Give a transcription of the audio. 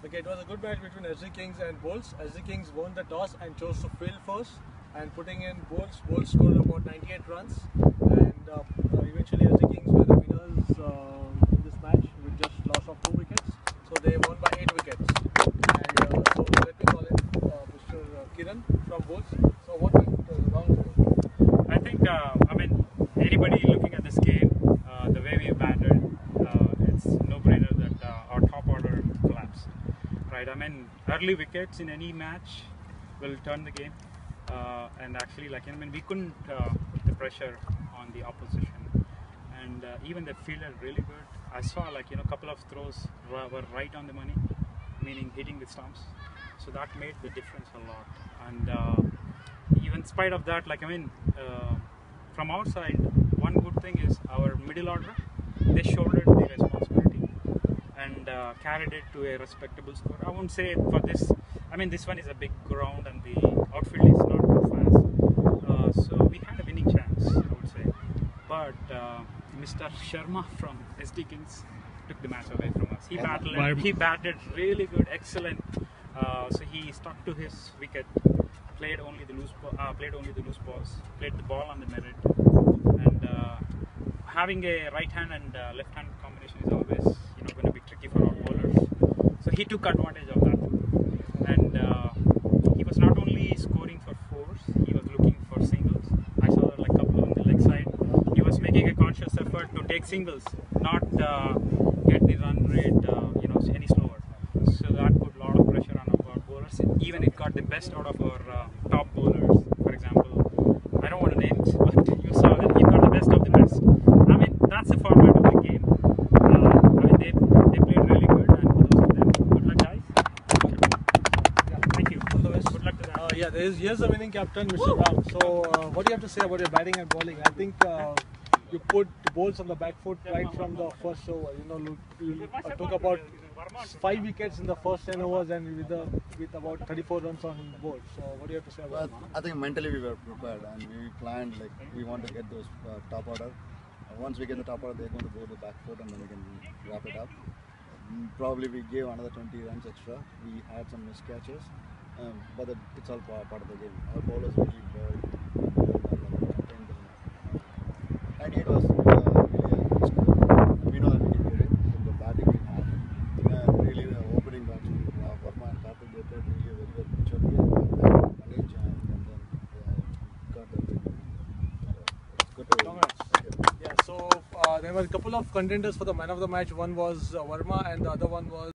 Okay, it was a good match between SG Kings and Bulls. SG Kings won the toss and chose to field first and putting in Bulls. Bulls scored about 98 runs and eventually SG Kings were the winners in this match with just loss of 2 wickets. So they won by 8 wickets. And so let me call it Mr. Kiran from Bulls. So what went wrong? I think, anybody looking at this game, the way we batted, it's no-brainer that our top order collapsed. Right? Early wickets in any match will turn the game, and actually, we couldn't put the pressure on the opposition, and even they fielded really good. I saw a couple of throws were right on the money, meaning hitting the stumps, so that made the difference a lot. And even in spite of that, from our side, one good thing is our middle order, they shouldered the responsibility and carried it to a respectable score. I won't say for this, this one is a big ground and the outfield is not too fast. So we had a winning chance, I would say. But Mr. Sharma from SG Kings took the match away from us. He batted really good, excellent. So he stuck to his wicket, played only the loose balls, played the ball on the merit, and having a right hand and left hand combination is always going to be tricky for our bowlers. So he took advantage of that, and he was not only scoring for fours, he was looking for singles. I saw that couple on the leg side. He was making a conscious effort to take singles, not get the run rate any slower. So that put a lot of pressure on our bowlers. Even it got the best out of our top bowlers. For example, I don't want to name, but you saw that he got the best of the best. That's the format of the game. They played really good, and kudos to them. Good luck, guys. Yeah. Thank you. All the best. Good luck to them. Here's the winning captain, Mr. Ram. So what do you have to say about your batting and bowling? I think you put the balls on the back foot right from the first over. You took about 5 wickets in the first 10 overs and with about 34 runs on board. So what do you have to say about that? I think mentally we were prepared and we planned we want to get those top order. Once we get the top order, they're going to go to the back foot and then we can wrap it up. Probably we gave another 20 runs extra. We had some miscatches, but it's all part of the game. Our bowlers really bowled and it was really a score. We know that we can get it from the batting we had. Really the opening batsmen, Verma and Karthik, they played really a very well picture game and then got the win. So it's good to Yeah, so there were a couple of contenders for the man of the match. One was Verma and the other one was